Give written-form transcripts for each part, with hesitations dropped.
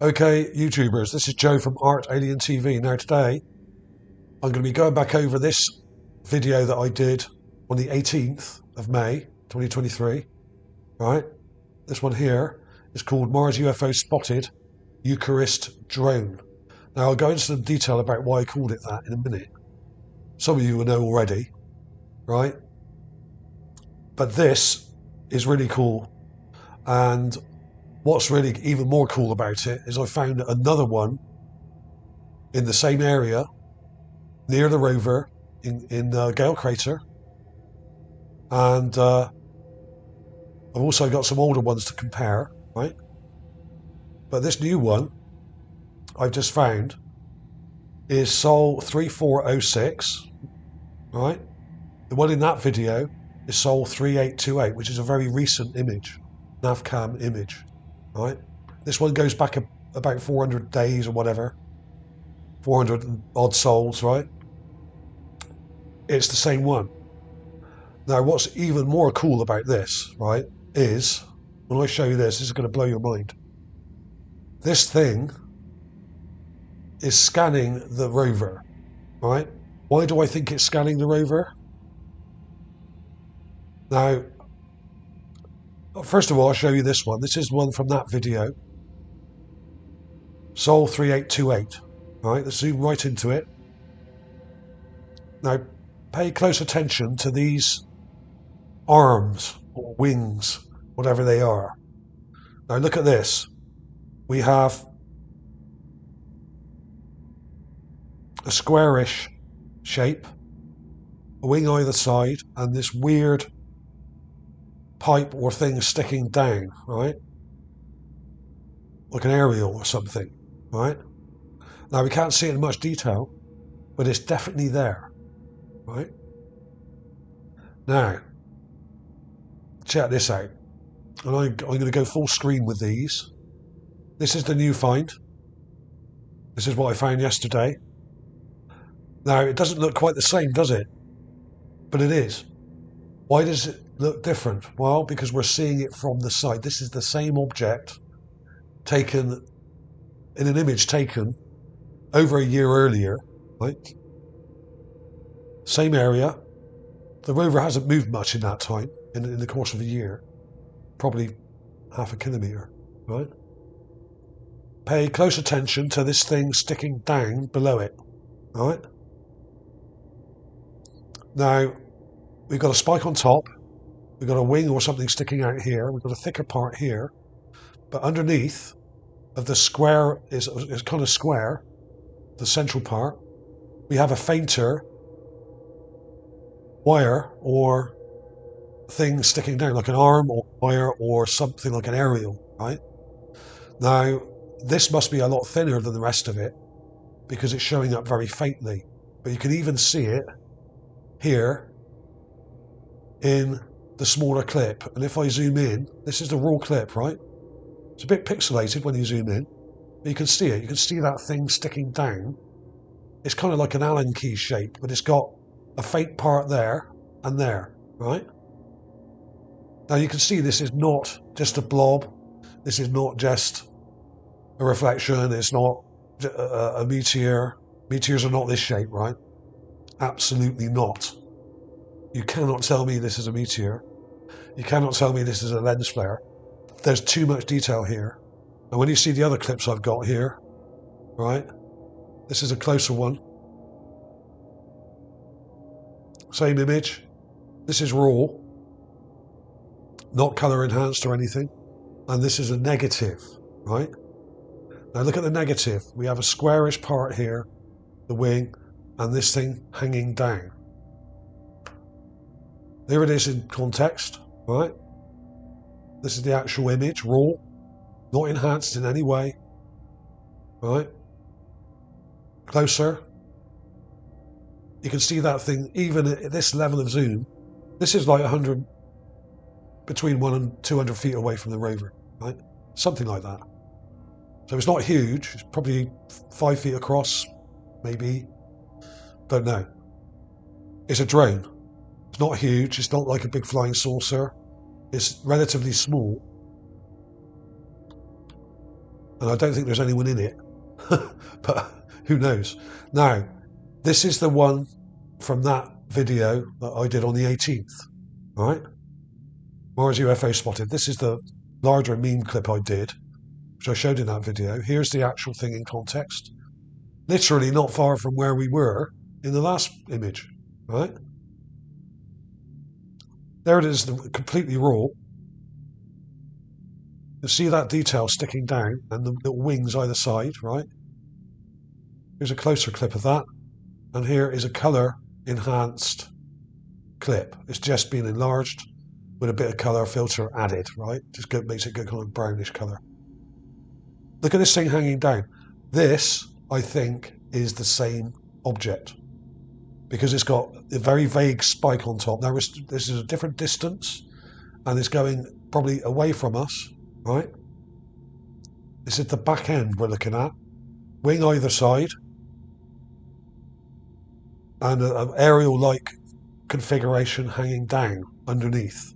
Okay, YouTubers, this is Joe from ArtAlienTV. Now today, I'm going to be going back over this video that I did on the 18th of May, 2023, right? This one here is called Mars UFO Spotted Eucharist Drone. Now I'll go into some detail about why I called it that in a minute. Some of you will know already, right? But this is really cool, and what's really even more cool about it is I found another one in the same area near the Rover in Gale Crater, and I've also got some older ones to compare, right? But this new one I've just found is Sol 3406, right? The one in that video is Sol 3828, which is a very recent image, NAVCam image, right? This one goes back about 400 days or whatever, 400 odd sols, right? It's the same one. Now, what's even more cool about this, right, is when I show you this is going to blow your mind. This thing is scanning the rover, right? Why do I think it's scanning the rover? Now, first of all, I'll show you this one. This is one from that video, Sol 3828, right? Let's zoom right into it. Now, pay close attention to these arms or wings, whatever they are. Now, look at this. We have a squarish shape, a wing either side, and this weird pipe or thing sticking down, right? Like an aerial or something, right? Now, we can't see it in much detail, but it's definitely there, right? Now, check this out. And I'm going to go full screen with these. This is the new find. This is what I found yesterday. Now, it doesn't look quite the same, does it? But it is. Why does it look different? Well, because we're seeing it from the side. This is the same object taken in an image taken over a year earlier, right? Same area. The rover hasn't moved much in that time, in the course of a year. Probably half a kilometre, right? Pay close attention to this thing sticking down below it, all right? Now, we've got a spike on top, we've got a wing or something sticking out here, we've got a thicker part here, but underneath of the square is kind of square, the central part, we have a fainter wire or thing sticking down, like an arm or wire or something like an aerial, right? Now, this must be a lot thinner than the rest of it because it's showing up very faintly, but you can even see it here in the smaller clip. And if I zoom in, this is the raw clip, right? It's a bit pixelated when you zoom in, but you can see it. You can see that thing sticking down. It's kind of like an Allen key shape, but it's got a faint part there and there, right? Now you can see this is not just a blob. This is not just a reflection. It's not a meteor. Meteors are not this shape, right? Absolutely not. You cannot tell me this is a meteor. You cannot tell me this is a lens flare. There's too much detail here. And when you see the other clips I've got here, right? This is a closer one. Same image. This is raw, not color enhanced or anything. And this is a negative, right? Now look at the negative. We have a squarish part here, the wing, and this thing hanging down. There it is in context, right? This is the actual image, raw, not enhanced in any way, right? Closer. You can see that thing even at this level of zoom. This is like 100, between 100 and 200 feet away from the rover, right? Something like that. So it's not huge. It's probably 5 feet across, maybe. Don't know. It's a drone. It's not huge. It's not like a big flying saucer. It's relatively small. And I don't think there's anyone in it, but who knows. Now, this is the one from that video that I did on the 18th, right? Mars UFO spotted. This is the larger meme clip I did, which I showed in that video. Here's the actual thing in context. Literally not far from where we were in the last image, right? There it is, completely raw. You see that detail sticking down and the little wings either side, right? Here's a closer clip of that. And here is a colour enhanced clip. It's just been enlarged with a bit of colour filter added, right? Just makes it go kind of brownish colour. Look at this thing hanging down. This, I think, is the same object because it's got a very vague spike on top. Now, this is a different distance and it's going probably away from us, right? This is the back end we're looking at. Wing either side. And an aerial-like configuration hanging down underneath.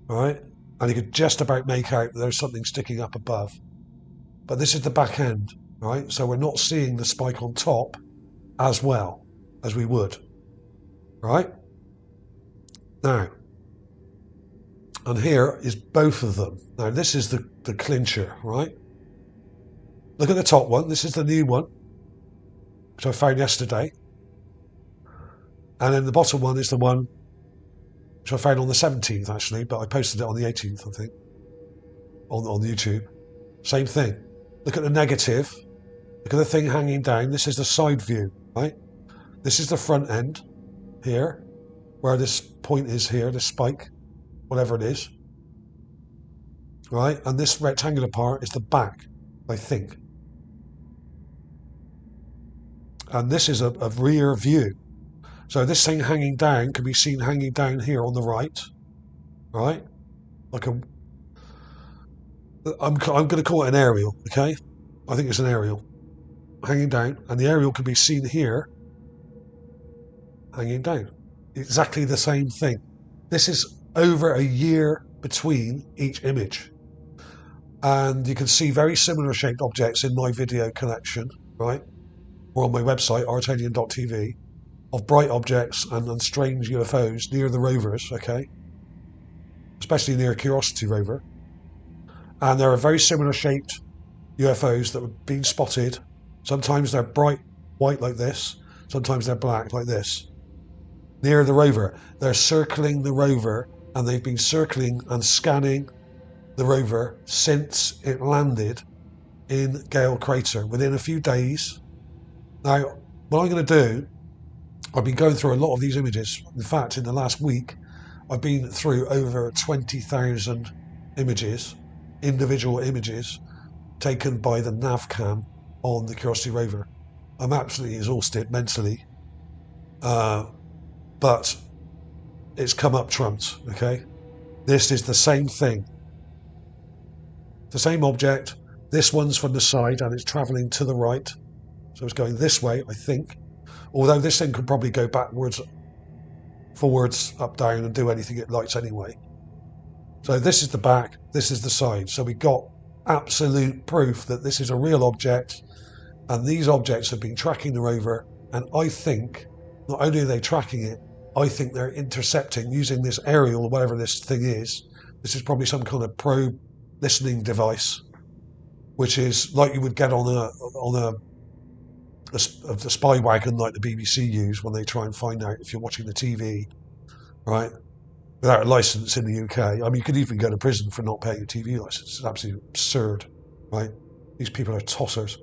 All right? And you could just about make out that there's something sticking up above. But this is the back end, right? So we're not seeing the spike on top as well as we would, right? Now, and here is both of them. Now, this is the clincher, right? Look at the top one. This is the new one, which I found yesterday. And then the bottom one is the one which I found on the 17th, actually, but I posted it on the 18th, I think, on YouTube. Same thing. Look at the negative. Look at the thing hanging down. This is the side view, right? This is the front end here, where this point is here, this spike, whatever it is, right? And this rectangular part is the back, I think. And this is a rear view. So this thing hanging down can be seen hanging down here on the right, right? Like I'm going to call it an aerial, okay? I think it's an aerial hanging down, and the aerial can be seen here hanging down. Exactly the same thing. This is over a year between each image. And you can see very similar shaped objects in my video collection, right? Or on my website, ArtAlienTV, of bright objects and strange UFOs near the rovers, okay? Especially near Curiosity rover. And there are very similar shaped UFOs that have been spotted. Sometimes they're bright white like this, sometimes they're black like this. Near the rover. They're circling the rover, and they've been circling and scanning the rover since it landed in Gale Crater within a few days. Now, what I'm going to do, I've been going through a lot of these images. In fact, in the last week, I've been through over 20,000 images, individual images, taken by the nav cam on the Curiosity rover. I'm absolutely exhausted mentally, but it's come up trumps, okay? This is the same thing. The same object. This one's from the side and it's travelling to the right. So it's going this way, I think. Although this thing could probably go backwards, forwards, up, down, and do anything it likes anyway. So this is the back, this is the side. So we got absolute proof that this is a real object, and these objects have been tracking the rover, and I think, not only are they tracking it, I think they're intercepting using this aerial, or whatever this thing is. This is probably some kind of probe listening device, which is like you would get on a spy wagon like the BBC use when they try and find out if you're watching the TV, right? Without a license in the UK. I mean, you could even go to prison for not paying a TV license. It's absolutely absurd, right? These people are tossers.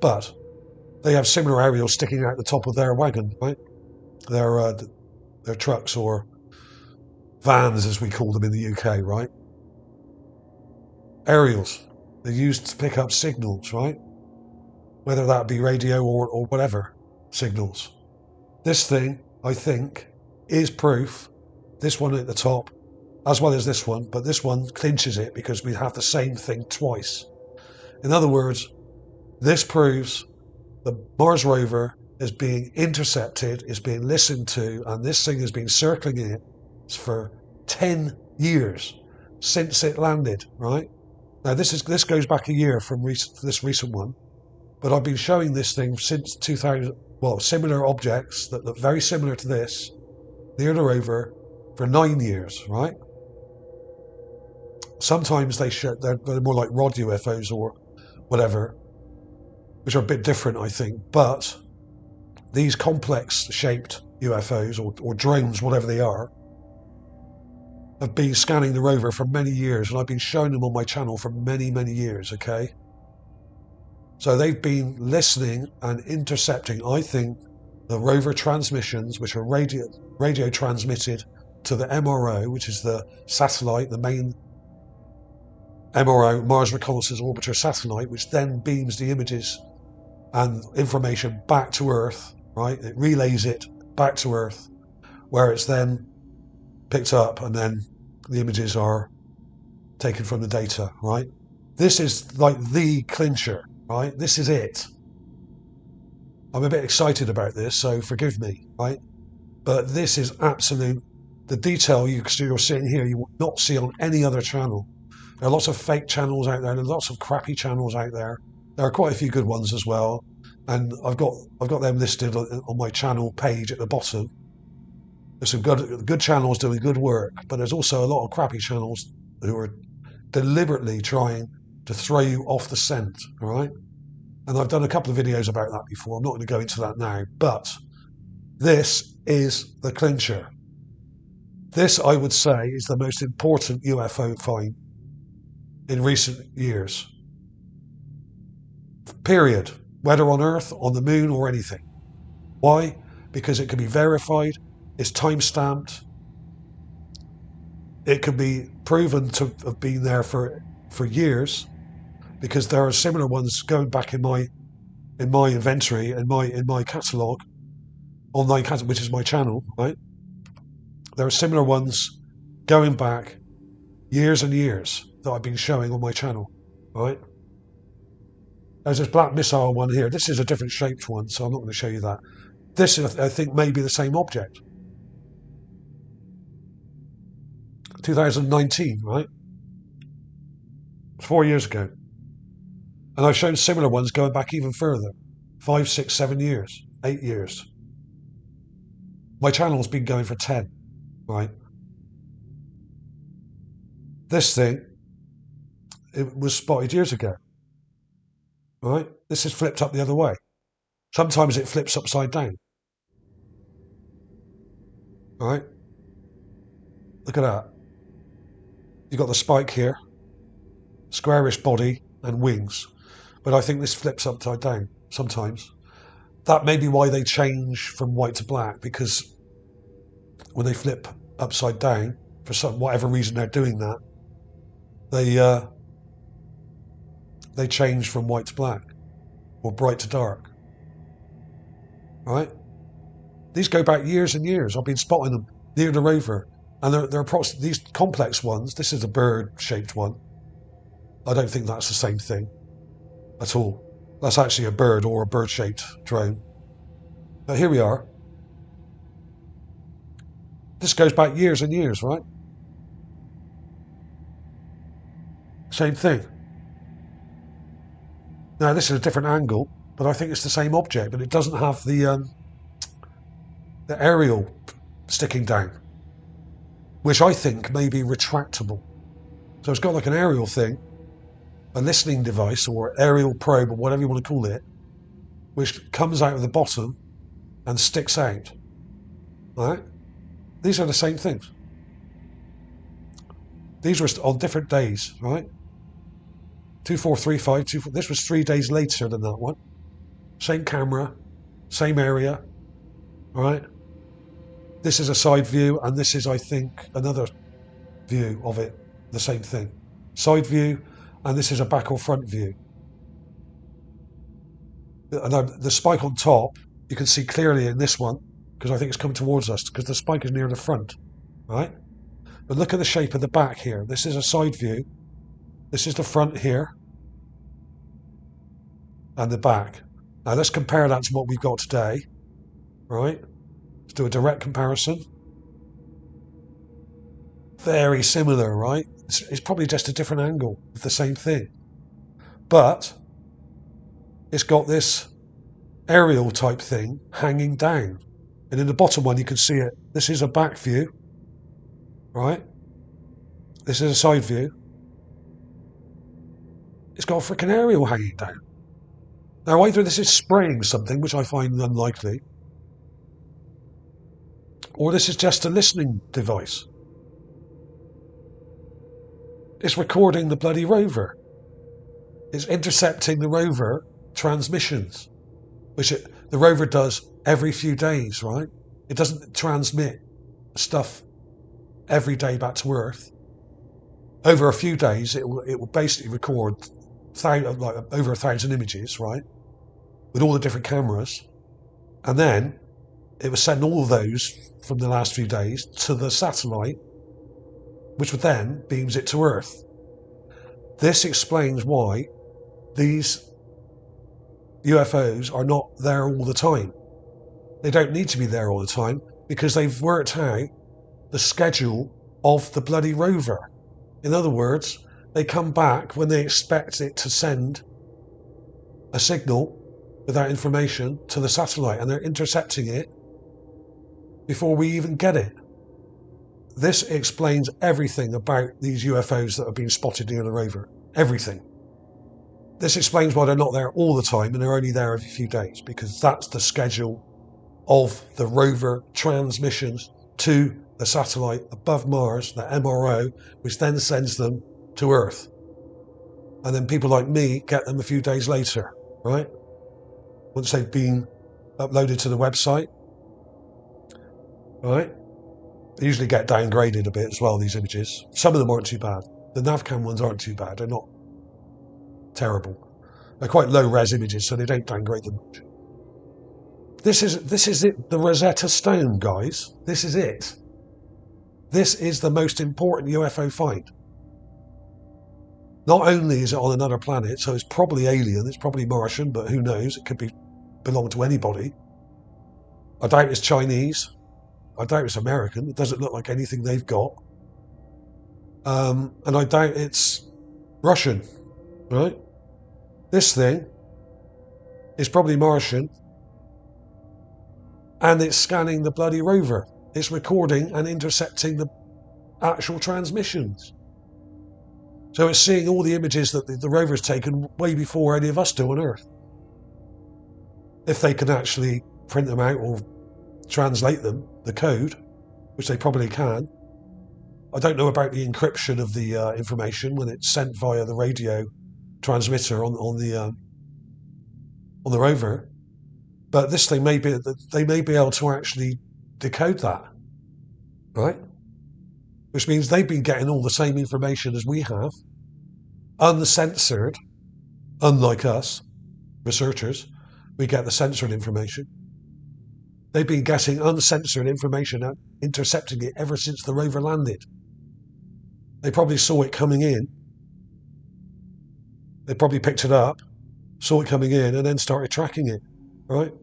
But they have similar aerials sticking out the top of their wagon, right? Their trucks or vans, as we call them in the UK, right? Aerials. They're used to pick up signals, right? Whether that be radio or whatever signals. This thing, I think, is proof. This one at the top, as well as this one, but this one clinches it because we have the same thing twice. In other words, this proves the Mars rover is being intercepted, is being listened to, and this thing has been circling it for 10 years since it landed, right? Now this goes back a year from this recent one, but I've been showing this thing since 2000. Well, similar objects that look very similar to this near the rover for 9 years, right? Sometimes they're more like rod UFOs or whatever, which are a bit different, I think. But these complex-shaped UFOs or drones, whatever they are, have been scanning the rover for many years, and I've been showing them on my channel for many, many years, okay? So they've been listening and intercepting, I think, the rover transmissions, which are radio transmitted to the MRO, which is the satellite, the main MRO, Mars Reconnaissance Orbiter satellite, which then beams the images and information back to Earth, right? It relays it back to Earth, where it's then picked up and then the images are taken from the data, right? This is like the clincher, right? This is it. I'm a bit excited about this, so forgive me, right? But this is absolute, the detail you're seeing here, you will not see on any other channel. There are lots of fake channels out there, lots of crappy channels out there. There are quite a few good ones as well, and I've got them listed on my channel page at the bottom. There's some good channels doing good work, but there's also a lot of crappy channels who are deliberately trying to throw you off the scent, all right? And I've done a couple of videos about that before. I'm not going to go into that now, but this is the clincher. This, I would say, is the most important UFO find in recent years. Period. Whether on Earth, on the moon, or anything. Why? Because it can be verified, it's time-stamped, it can be proven to have been there for years, because there are similar ones going back in my inventory, in my catalogue, online catalog, which is my channel, right? There are similar ones going back years and years that I've been showing on my channel, right? There's this black missile one here. This is a different shaped one, so I'm not going to show you that. This, I think, may be the same object. 2019, right? 4 years ago. And I've shown similar ones going back even further. 5, 6, 7 years, 8 years. My channel's been going for 10, right? This thing, it was spotted years ago, right? This is flipped up the other way. Sometimes it flips upside down. All right? Look at that. You've got the spike here, squarish body and wings. But I think this flips upside down sometimes. That may be why they change from white to black, because when they flip upside down, for whatever reason they're doing that, they change from white to black or bright to dark. Right? These go back years and years. I've been spotting them near the rover, and they're these complex ones. This is a bird-shaped one. I don't think that's the same thing at all. That's actually a bird or a bird-shaped drone. But here we are. This goes back years and years, right? Same thing. Now this is a different angle, but I think it's the same object, but it doesn't have the aerial sticking down, which I think may be retractable. So it's got like an aerial thing, a listening device or aerial probe or whatever you want to call it, which comes out of the bottom and sticks out. All right? These are the same things. These were on different days, right? 2435, this was 3 days later than that one. Same camera, same area, all right? This is a side view, and this is, I think, another view of it, the same thing. Side view, and this is a back or front view. And the spike on top, you can see clearly in this one, because I think it's coming towards us, because the spike is near the front, right? But look at the shape of the back here. This is a side view. This is the front here, and the back. Now let's compare that to what we've got today, right? Let's do a direct comparison. Very similar, right? It's probably just a different angle of the same thing. But it's got this aerial type thing hanging down. And in the bottom one, you can see it. This is a back view, right? This is a side view. It's got a freaking aerial hanging down. Now, either this is spraying something, which I find unlikely, or this is just a listening device. It's recording the bloody rover. It's intercepting the rover transmissions, which the rover does every few days, right? It doesn't transmit stuff every day back to Earth. Over a few days, it will basically record over 1,000 images, right? With all the different cameras. And then it will send all of those from the last few days to the satellite, which would then beams it to Earth. This explains why these UFOs are not there all the time. They don't need to be there all the time because they've worked out the schedule of the bloody rover. In other words, they come back when they expect it to send a signal with that information to the satellite, and they're intercepting it before we even get it. This explains everything about these UFOs that have been spotted near the rover. Everything. This explains why they're not there all the time and they're only there every few days, because that's the schedule of the rover transmissions to the satellite above Mars, the MRO, which then sends them to Earth. And then people like me get them a few days later, right? Once they've been uploaded to the website, right? They usually get downgraded a bit as well, these images. Some of them aren't too bad. The NAVCam ones aren't too bad. They're not terrible. They're quite low-res images, so they don't downgrade them much. This is it, the Rosetta Stone, guys. This is it. This is the most important UFO find. Not only is it on another planet, so it's probably alien, it's probably Martian, but who knows? It could belong to anybody. I doubt it's Chinese. I doubt it's American. It doesn't look like anything they've got. And I doubt it's Russian, right? This thing is probably Martian, and it's scanning the bloody rover. It's recording and intercepting the actual transmissions. So it's seeing all the images that the rover's taken way before any of us do on Earth. If they can actually print them out or translate them, the code, which they probably can. I don't know about the encryption of the information when it's sent via the radio transmitter on the rover, but this thing they may be able to actually decode that, right? Which means they've been getting all the same information as we have, uncensored, unlike us researchers. We get the censored information. They've been getting uncensored information and intercepting it ever since the rover landed. They probably saw it coming in. They probably picked it up, saw it coming in, and then started tracking it, right?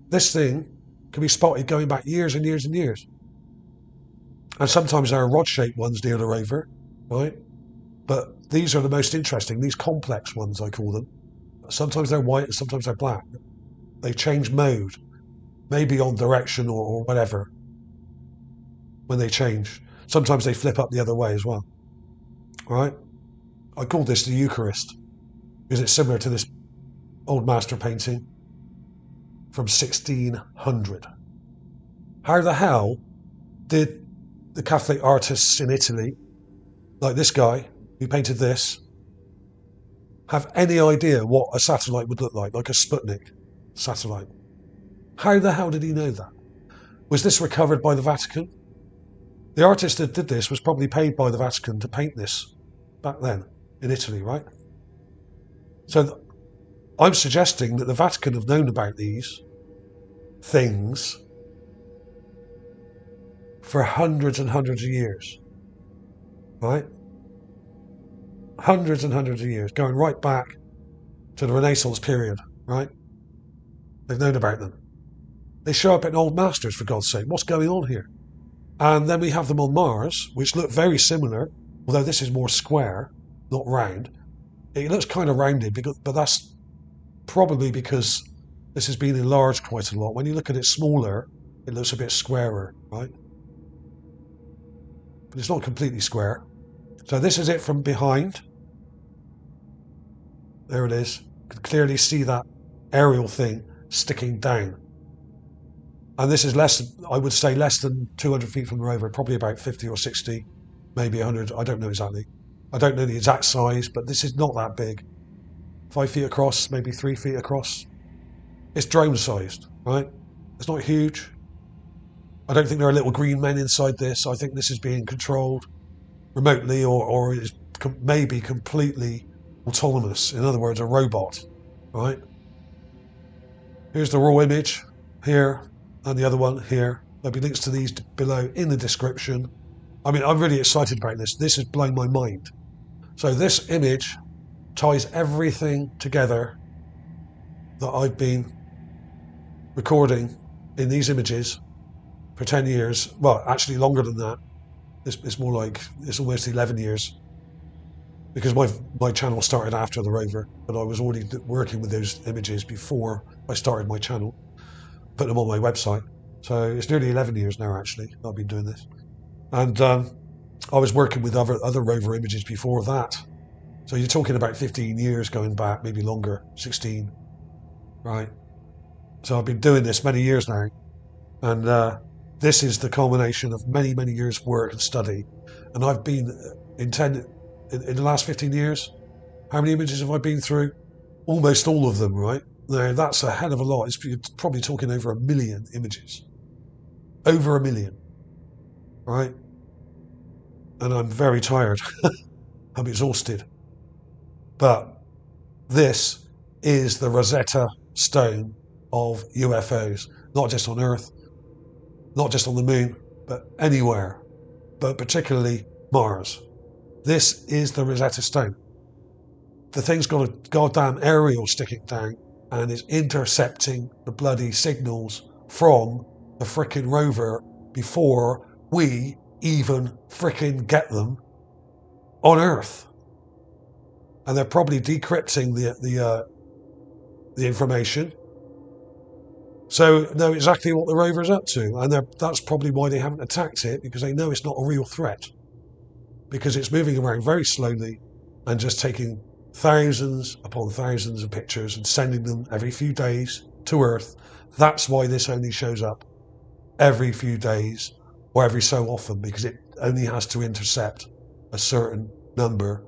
This thing can be spotted going back years and years and years. And sometimes there are rod-shaped ones near the rover, right? But these are the most interesting, these complex ones, I call them. Sometimes they're white and sometimes they're black. They change mode, maybe on direction or whatever, when they change. Sometimes they flip up the other way as well, right? I call this the Eucharist, because it's similar to this old master painting from 1600. How the hell did the Catholic artists in Italy, like this guy who painted this, have any idea what a satellite would look like a Sputnik satellite? How the hell did he know that? Was this recovered by the Vatican? The artist that did this was probably paid by the Vatican to paint this back then in Italy, right? So I'm suggesting that the Vatican have known about these things for hundreds and hundreds of years, right? Hundreds and hundreds of years, going right back to the Renaissance period, right? They've known about them. They show up in Old Masters, for God's sake. What's going on here? And then we have them on Mars, which look very similar, although this is more square, not round. It looks kind of rounded, but that's probably because this has been enlarged quite a lot. When you look at it smaller, it looks a bit squarer, right? But it's not completely square. So this is it from behind. There it is. You can clearly see that aerial thing sticking down. And this is less, I would say, less than 200 feet from the rover, probably about 50 or 60, maybe 100. I don't know exactly. I don't know the exact size, but this is not that big. 5 feet across, maybe 3 feet across. It's drone sized, right? It's not huge. I don't think there are little green men inside this. I think this is being controlled remotely or is maybe completely autonomous. In other words, a robot, right? Here's the raw image here and the other one here. There'll be links to these below in the description. I mean, I'm really excited about this. This has blown my mind. So this image ties everything together that I've been recording in these images for 10 years. Well, actually longer than that. It's more like, it's almost 11 years. Because my channel started after the rover, but I was already working with those images before I started my channel, put them on my website. So it's nearly 11 years now, actually, I've been doing this. And I was working with other rover images before that. So you're talking about 15 years going back, maybe longer, 16, right? So I've been doing this many years now. And this is the culmination of many, many years' work and study. And I've been intended, in the last 15 years, how many images have I been through? Almost all of them, right? Now, that's a hell of a lot. You're probably talking over 1 million images. Over 1 million, right? And I'm very tired. I'm exhausted. But this is the Rosetta Stone of UFOs, not just on Earth, not just on the moon, but anywhere, but particularly Mars. This is the Rosetta Stone. The thing's got a goddamn aerial sticking down and is intercepting the bloody signals from the frickin' rover before we even frickin' get them on Earth. And they're probably decrypting the information. So know exactly what the rover's up to, and that's probably why they haven't attacked it, because they know it's not a real threat. Because it's moving around very slowly and just taking thousands upon thousands of pictures and sending them every few days to Earth. That's why this only shows up every few days or every so often, because it only has to intercept a certain number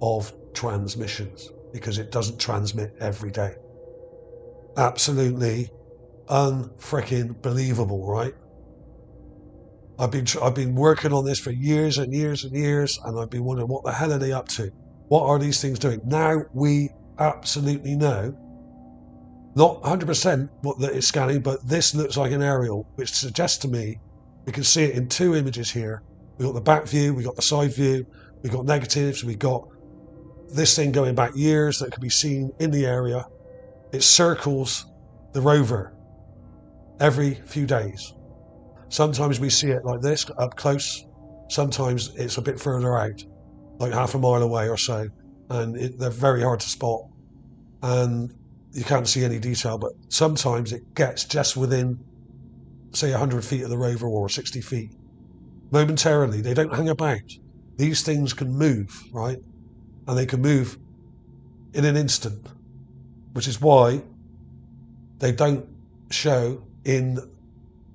of transmissions, because it doesn't transmit every day. Absolutely unfrickin' believable, right? I've been working on this for years and years and years, and I've been wondering, what the hell are they up to? What are these things doing? Now we absolutely know, not 100% what that it's scanning, but this looks like an aerial, which suggests to me, we can see it in two images here. We've got the back view, we've got the side view, we've got negatives, we've got this thing going back years that can be seen in the area. It circles the rover every few days. Sometimes we see it like this, up close. Sometimes it's a bit further out, like half a mile away or so. And they're very hard to spot. And you can't see any detail, but sometimes it gets just within, say, 100 feet of the rover or 60 feet. Momentarily, they don't hang about. These things can move, right? And they can move in an instant, which is why they don't show in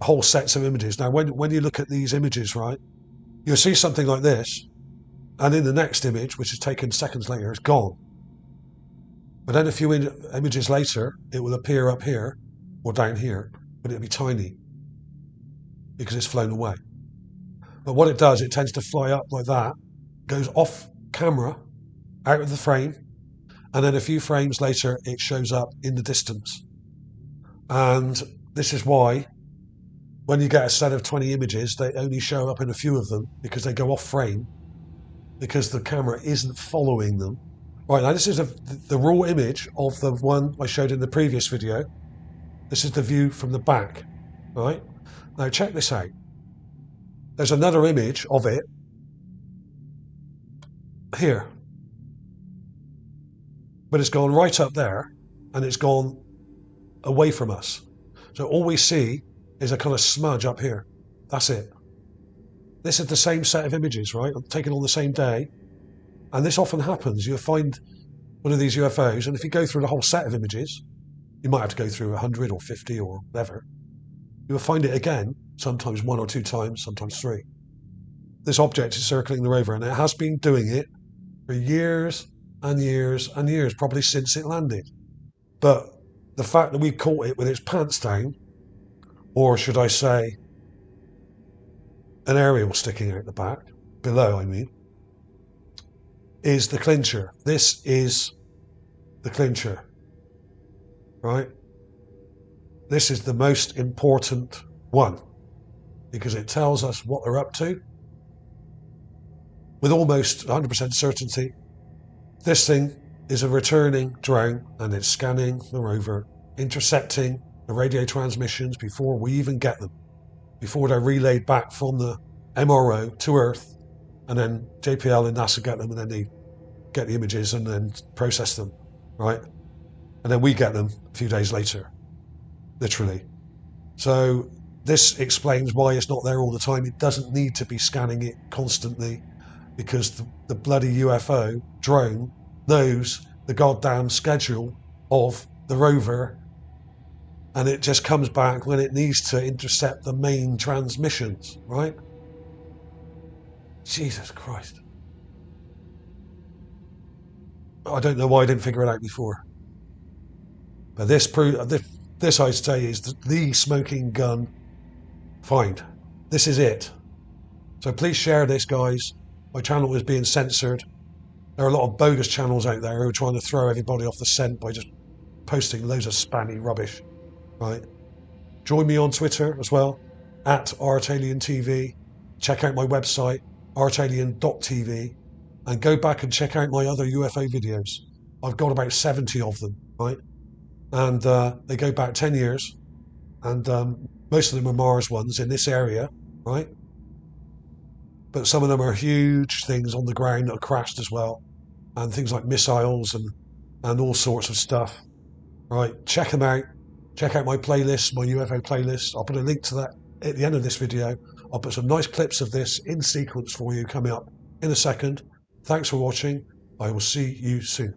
whole sets of images. Now, when you look at these images, right, you'll see something like this, and in the next image, which is taken seconds later, it's gone. But then a few images later, it will appear up here or down here, but it'll be tiny because it's flown away. But what it does, it tends to fly up like that, goes off camera, out of the frame, and then a few frames later, it shows up in the distance. And this is why when you get a set of 20 images, they only show up in a few of them because they go off frame, because the camera isn't following them. Right, now this is the raw image of the one I showed in the previous video. This is the view from the back, right? Now check this out. There's another image of it here. But it's gone right up there, and it's gone away from us. So all we see is a kind of smudge up here. That's it. This is the same set of images, right? Taken on the same day. And this often happens. You'll find one of these UFOs, and if you go through the whole set of images, you might have to go through 100 or 50 or whatever. You will find it again, sometimes 1 or 2 times, sometimes 3. This object is circling the rover, and it has been doing it for years and years and years, probably since it landed. But the fact that we caught it with its pants down, or should I say, an aerial sticking out the back, below I mean, is the clincher. This is the clincher, right? This is the most important one because it tells us what they're up to with almost 100% certainty. This thing is a returning drone, and it's scanning the rover, intercepting the radio transmissions before we even get them, before they're relayed back from the MRO to Earth, and then JPL and NASA get them, and then they get the images and then process them, right? And then we get them a few days later, literally. So this explains why it's not there all the time. It doesn't need to be scanning it constantly, because the bloody UFO drone knows the goddamn schedule of the rover, and it just comes back when it needs to intercept the main transmissions, right? Jesus Christ. I don't know why I didn't figure it out before. But this I'd say is the smoking gun find. This is it. So please share this, guys. My channel is being censored. There are a lot of bogus channels out there who are trying to throw everybody off the scent by just posting loads of spammy rubbish, right? Join me on Twitter as well, at ArtAlienTV. Check out my website, artalien.tv, and go back and check out my other UFO videos. I've got about 70 of them, right? And they go back 10 years, and most of them are Mars ones in this area, right? But some of them are huge things on the ground that have crashed as well, and things like missiles and all sorts of stuff, right? Check them out. Check out my playlist, my UFO playlist. I'll put a link to that at the end of this video. I'll put some nice clips of this in sequence for you coming up in a second. Thanks for watching. I will see you soon.